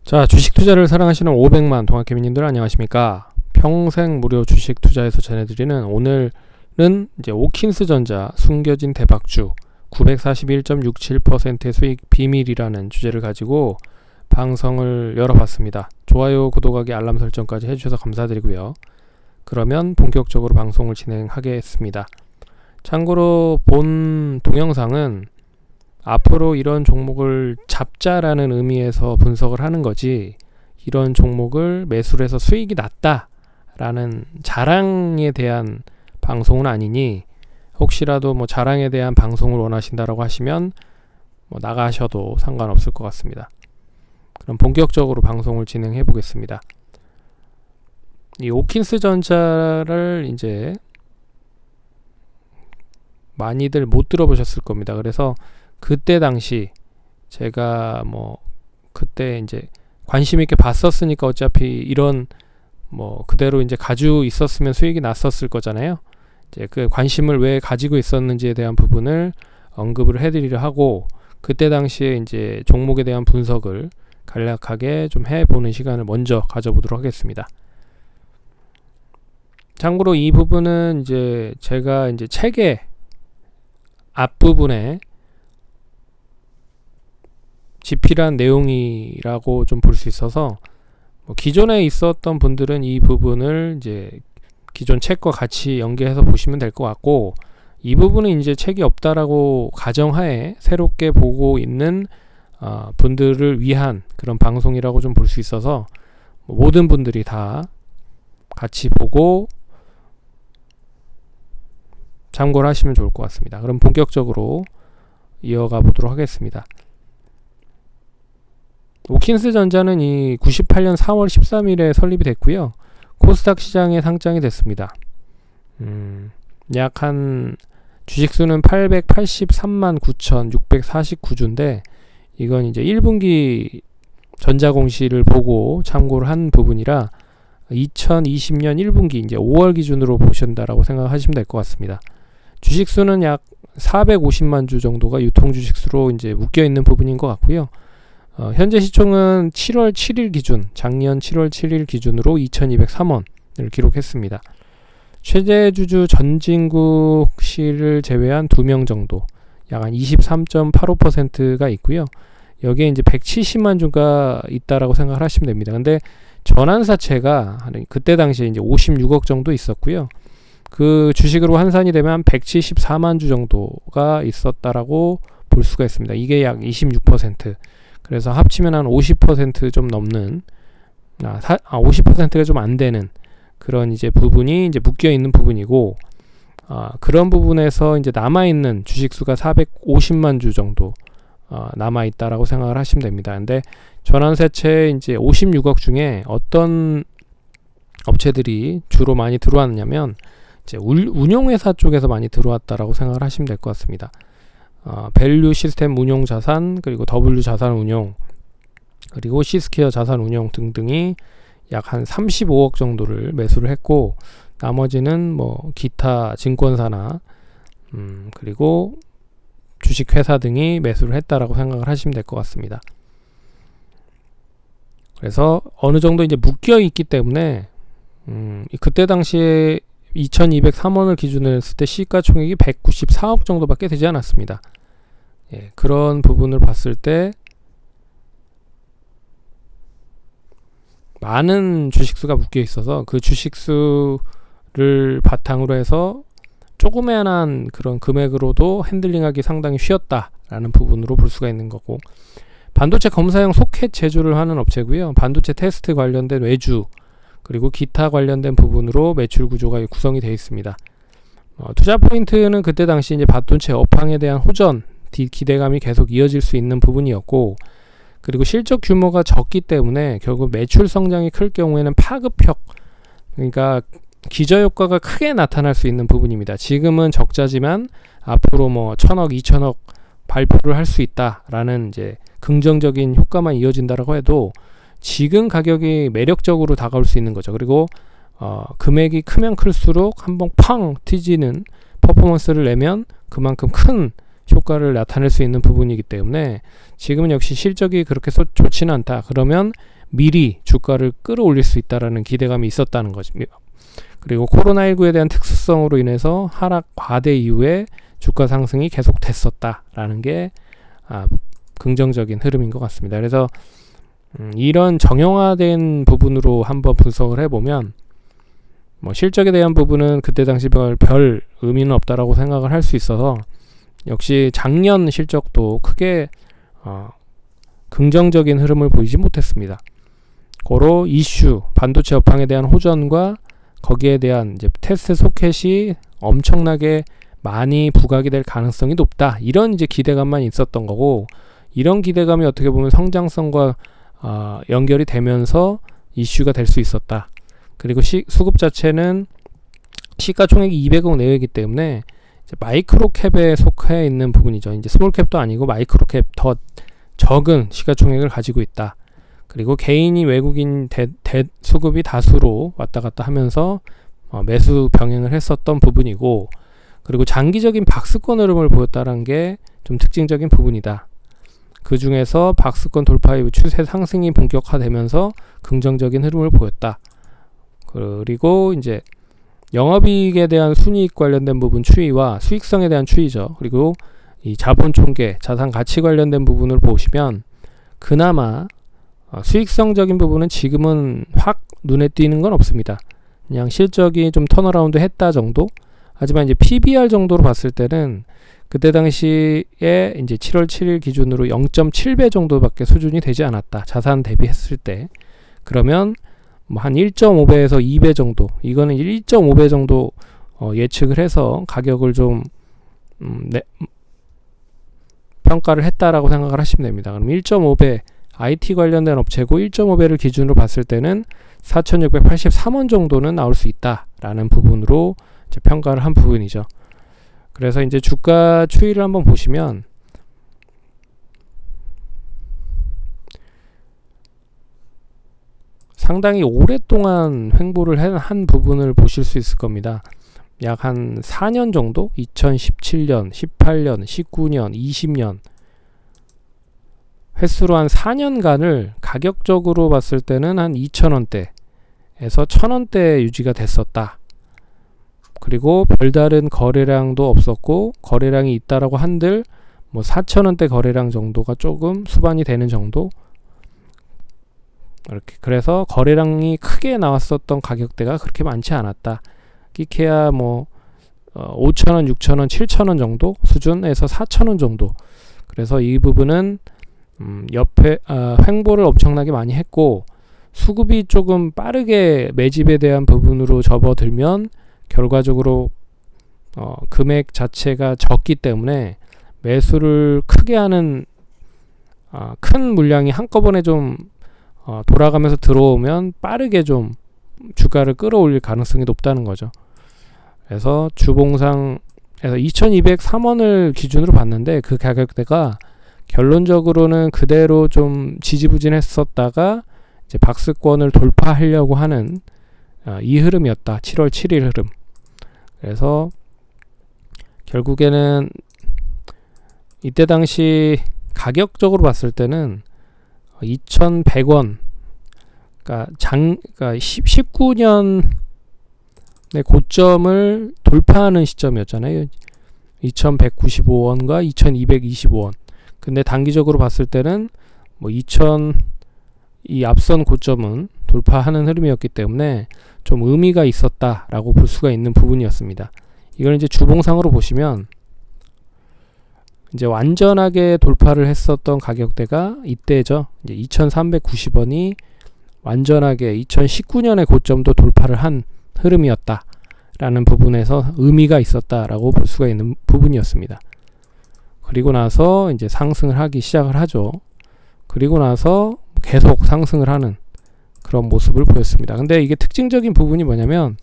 자, 주식 투자를 사랑하시는 500만 동학개미님들 안녕하십니까? 평생 무료 주식 투자에서 전해드리는 오늘은 이제 오킨스 전자 숨겨진 대박주 941.67%의 수익 비밀이라는 주제를 가지고 방송을 열어봤습니다. 좋아요, 구독하기, 알람 설정까지 해주셔서 감사드리고요. 그러면 본격적으로 방송을 진행하겠습니다. 참고로 본 동영상은 앞으로 이런 종목을 잡자라는 의미에서 분석을 하는 거지, 이런 종목을 매수를 해서 수익이 났다라는 자랑에 대한 방송은 아니니, 혹시라도 뭐 자랑에 대한 방송을 원하신다라고 하시면 뭐 나가셔도 상관없을 것 같습니다. 그럼 본격적으로 방송을 진행해 보겠습니다. 이 오킨스 전자를 이제 많이들 못 들어보셨을 겁니다. 그래서 그때 당시 제가 뭐 그때 이제 관심 있게 봤었으니까 어차피 이런 뭐 그대로 이제 가지고 있었으면 수익이 났었을 거잖아요. 이제 그 관심을 왜 가지고 있었는지에 대한 부분을 언급을 해드리려 하고, 그때 당시에 이제 종목에 대한 분석을 간략하게 좀 해보는 시간을 먼저 가져보도록 하겠습니다. 참고로 이 부분은 이제 제가 이제 책의 앞부분에 집필한 내용이라고 좀 볼 수 있어서, 뭐 기존에 있었던 분들은 이 부분을 이제 기존 책과 같이 연계해서 보시면 될 것 같고, 이 부분은 이제 책이 없다라고 가정하에 새롭게 보고 있는 분들을 위한 그런 방송이라고 좀 볼 수 있어서 모든 분들이 다 같이 보고 참고를 하시면 좋을 것 같습니다. 그럼 본격적으로 이어가 보도록 하겠습니다. 오킨스 전자는 이 98년 4월 13일에 설립이 됐고요. 코스닥 시장에 상장이 됐습니다. 약 한 주식수는 883만 9,649주인데, 이건 이제 1분기 전자공시를 보고 참고를 한 부분이라 2020년 1분기 이제 5월 기준으로 보신다라고 생각하시면 될 것 같습니다. 주식수는 약 450만 주 정도가 유통 주식수로 이제 묶여 있는 부분인 것 같고요. 현재 시총은 7월 7일 기준, 작년 7월 7일 기준으로 2203원을 기록했습니다. 최대주주 전진국 씨를 제외한 2명 정도, 약 한 23.85%가 있고요. 여기에 이제 170만 주가 있다라고 생각을 하시면 됩니다. 근데 전환사채가 그때 당시에 이제 56억 정도 있었고요. 그 주식으로 환산이 되면 174만 주 정도가 있었다라고 볼 수가 있습니다. 이게 약 26%. 그래서 합치면 한 50% 좀 넘는, 50%가 좀 안 되는 그런 이제 부분이 이제 묶여 있는 부분이고, 그런 부분에서 이제 남아있는 주식수가 450만 주 정도 남아있다라고 생각을 하시면 됩니다. 근데 전환사채 이제 56억 중에 어떤 업체들이 주로 많이 들어왔냐면, 이제 운용회사 쪽에서 많이 들어왔다라고 생각을 하시면 될 것 같습니다. 밸류 시스템 운용 자산, 그리고 W 자산 운용, 그리고 시스케어 자산 운용 등등이 약 한 35억 정도를 매수를 했고, 나머지는 뭐 기타 증권사나 그리고 주식회사 등이 매수를 했다라고 생각을 하시면 될 것 같습니다. 그래서 어느 정도 이제 묶여 있기 때문에 그때 당시에 2203원을 기준으로 했을 때 시가총액이 194억 정도밖에 되지 않았습니다. 예, 그런 부분을 봤을 때 많은 주식수가 묶여 있어서 그 주식수를 바탕으로 해서 조그만한 그런 금액으로도 핸들링하기 상당히 쉬웠다라는 부분으로 볼 수가 있는 거고, 반도체 검사용 소켓 제조를 하는 업체고요. 반도체 테스트 관련된 외주, 그리고 기타 관련된 부분으로 매출 구조가 구성이 되어 있습니다. 투자 포인트는 그때 당시 이제 반도체 업황에 대한 호전, 기대감이 계속 이어질 수 있는 부분이었고, 그리고 실적 규모가 적기 때문에 결국 매출 성장이 클 경우에는 파급력, 그러니까 기저효과가 크게 나타날 수 있는 부분입니다. 지금은 적자지만 앞으로 뭐 1000억, 2000억 발표를 할 수 있다라는 이제 긍정적인 효과만 이어진다라고 해도 지금 가격이 매력적으로 다가올 수 있는 거죠. 그리고 금액이 크면 클수록 한번 팡 튀지는 퍼포먼스를 내면 그만큼 큰 효과를 나타낼 수 있는 부분이기 때문에 지금은 역시 실적이 그렇게 좋지는 않다. 그러면 미리 주가를 끌어올릴 수 있다라는 기대감이 있었다는 거죠. 그리고 코로나19에 대한 특수성으로 인해서 하락 과대 이후에 주가 상승이 계속됐었다라는 게 긍정적인 흐름인 것 같습니다. 그래서 이런 정형화된 부분으로 한번 분석을 해보면 실적에 대한 부분은 그때 당시 별 의미는 없다라고 생각을 할 수 있어서 역시 작년 실적도 크게 긍정적인 흐름을 보이지 못했습니다. 고로 이슈, 반도체 업황에 대한 호전과 거기에 대한 이제 테스트 소켓이 엄청나게 많이 부각이 될 가능성이 높다. 이런 이제 기대감만 있었던 거고, 이런 기대감이 어떻게 보면 성장성과 연결이 되면서 이슈가 될 수 있었다. 그리고 수급 자체는 시가총액이 200억 내외이기 때문에 이제 마이크로캡에 속해 있는 부분이죠. 이제 스몰캡도 아니고 마이크로캡 더 적은 시가총액을 가지고 있다. 그리고 개인이 외국인 수급이 다수로 왔다 갔다 하면서 매수 병행을 했었던 부분이고, 그리고 장기적인 박스권 흐름을 보였다는 게 좀 특징적인 부분이다. 그 중에서 박스권 돌파 이후 추세 상승이 본격화되면서 긍정적인 흐름을 보였다. 그리고 이제 영업이익에 대한 순이익 관련된 부분 추이와 수익성에 대한 추이죠. 그리고 이 자본 총계, 자산 가치 관련된 부분을 보시면 그나마 수익성적인 부분은 지금은 확 눈에 띄는 건 없습니다. 그냥 실적이 좀 턴어라운드 했다 정도? 하지만 이제 PBR 정도로 봤을 때는 그때 당시에 이제 7월 7일 기준으로 0.7배 정도밖에 수준이 되지 않았다. 자산 대비했을 때. 그러면 한 1.5배에서 2배 정도, 이거는 1.5배 정도 예측을 해서 가격을 좀 평가를 했다라고 생각을 하시면 됩니다. 그럼 1.5배 IT 관련된 업체고 1.5배를 기준으로 봤을 때는 4,683원 정도는 나올 수 있다라는 부분으로 이제 평가를 한 부분이죠. 그래서 이제 주가 추이를 한번 보시면 상당히 오랫동안 횡보를 한 부분을 보실 수 있을 겁니다. 약 한 4년 정도? 2017년, 18년, 19년, 20년 횟수로 한 4년간을 가격적으로 봤을 때는 한 2,000원대에서 1,000원대 유지가 됐었다. 그리고 별다른 거래량도 없었고, 거래량이 있다라고 한들 4,000원대 거래량 정도가 조금 수반이 되는 정도, 이렇게. 그래서 거래량이 크게 나왔었던 가격대가 그렇게 많지 않았다. 끼케야 5,000원, 6,000원, 7,000원 정도 수준에서 4,000원 정도. 그래서 이 부분은 옆에 횡보를 엄청나게 많이 했고, 수급이 조금 빠르게 매집에 대한 부분으로 접어들면 결과적으로 금액 자체가 적기 때문에 매수를 크게 하는 큰 물량이 한꺼번에 좀 돌아가면서 들어오면 빠르게 좀 주가를 끌어올릴 가능성이 높다는 거죠. 그래서 주봉상에서 2203원을 기준으로 봤는데 그 가격대가 결론적으로는 그대로 좀 지지부진했었다가 이제 박스권을 돌파하려고 하는 이 흐름이었다. 7월 7일 흐름. 그래서 결국에는 이때 당시 가격적으로 봤을 때는 2,100원, 그러니까 19년의 고점을 돌파하는 시점이었잖아요. 2,195원과 2,225원. 근데 단기적으로 봤을 때는 이 앞선 고점은 돌파하는 흐름이었기 때문에 좀 의미가 있었다라고 볼 수가 있는 부분이었습니다. 이걸 이제 주봉상으로 보시면 이제 완전하게 돌파를 했었던 가격대가 이때죠. 이제 2,390원이 완전하게 2019년의 고점도 돌파를 한 흐름이었다라는 부분에서 의미가 있었다라고 볼 수가 있는 부분이었습니다. 그리고 나서 이제 상승을 하기 시작을 하죠. 그리고 나서 계속 상승을 하는 그런 모습을 보였습니다. 근데 이게 특징적인 부분이 뭐냐면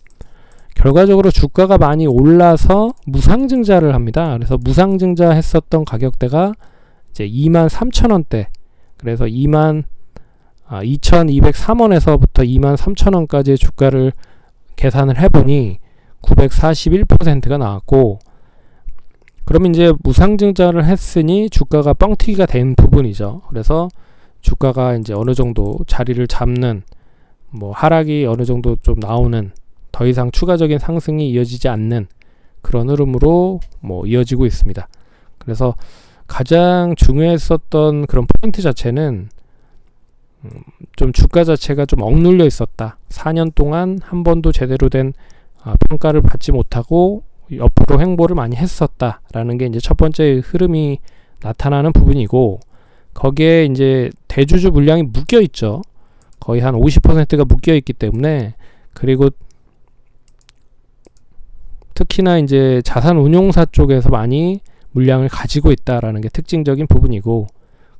결과적으로 주가가 많이 올라서 무상증자를 합니다. 그래서 무상증자 했었던 가격대가 이제 23,000원대, 그래서 2203원에서부터 23,000원까지의 주가를 계산을 해보니 941%가 나왔고, 그러면 이제 무상증자를 했으니 주가가 뻥튀기가 된 부분이죠. 그래서 주가가 이제 어느 정도 자리를 잡는, 뭐 하락이 어느 정도 좀 나오는, 더 이상 추가적인 상승이 이어지지 않는 그런 흐름으로 뭐 이어지고 있습니다. 그래서 가장 중요했었던 그런 포인트 자체는 좀 주가 자체가 좀 억눌려 있었다. 4년 동안 한 번도 제대로 된 평가를 받지 못하고 옆으로 횡보를 많이 했었다라는 게 이제 첫 번째 흐름이 나타나는 부분이고, 거기에 이제 대주주 물량이 묶여 있죠. 거의 한 50%가 묶여 있기 때문에, 그리고 특히나 이제 자산운용사 쪽에서 많이 물량을 가지고 있다라는 게 특징적인 부분이고,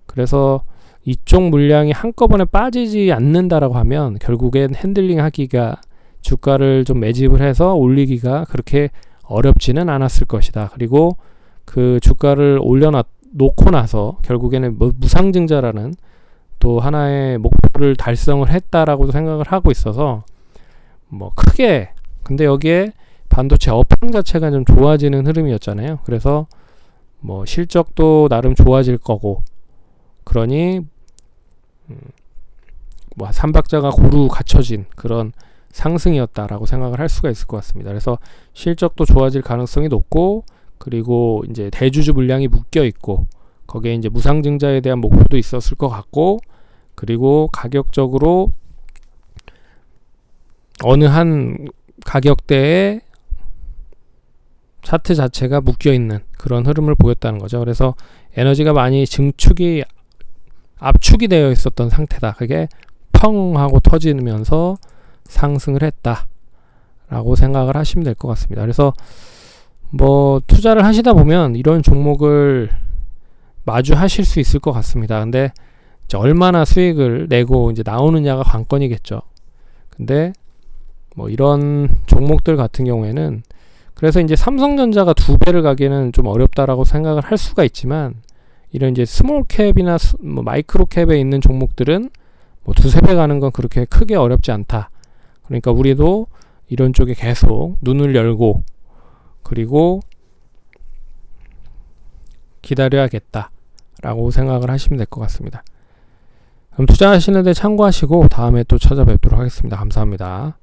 그래서 이쪽 물량이 한꺼번에 빠지지 않는다라고 하면 결국엔 핸들링 하기가, 주가를 좀 매집을 해서 올리기가 그렇게 어렵지는 않았을 것이다. 그리고 그 주가를 놓고 나서 결국에는 무상증자라는 또 하나의 목표를 달성을 했다라고도 생각을 하고 있어서 뭐 크게, 근데 여기에 반도체 업황 자체가 좀 좋아지는 흐름이었잖아요. 그래서 뭐 실적도 나름 좋아질 거고, 그러니 뭐 삼박자가 고루 갖춰진 그런 상승이었다라고 생각을 할 수가 있을 것 같습니다. 그래서 실적도 좋아질 가능성이 높고, 그리고 이제 대주주 물량이 묶여 있고, 거기에 이제 무상증자에 대한 목표도 있었을 것 같고, 그리고 가격적으로 어느 한 가격대에 차트 자체가 묶여 있는 그런 흐름을 보였다는 거죠. 그래서 에너지가 많이 압축이 되어 있었던 상태다. 그게 펑 하고 터지면서 상승을 했다라고 생각을 하시면 될 것 같습니다. 그래서 뭐 투자를 하시다 보면 이런 종목을 마주하실 수 있을 것 같습니다. 근데 이제 얼마나 수익을 내고 이제 나오느냐가 관건이겠죠. 근데 뭐 이런 종목들 같은 경우에는, 그래서 이제 삼성전자가 2배를 가기에는 좀 어렵다라고 생각을 할 수가 있지만, 이런 이제 스몰 캡이나 뭐 마이크로 캡에 있는 종목들은 뭐 2~3배 가는 건 그렇게 크게 어렵지 않다. 그러니까 우리도 이런 쪽에 계속 눈을 열고, 그리고 기다려야겠다 라고 생각을 하시면 될 것 같습니다. 그럼 투자하시는데 참고하시고 다음에 또 찾아뵙도록 하겠습니다. 감사합니다.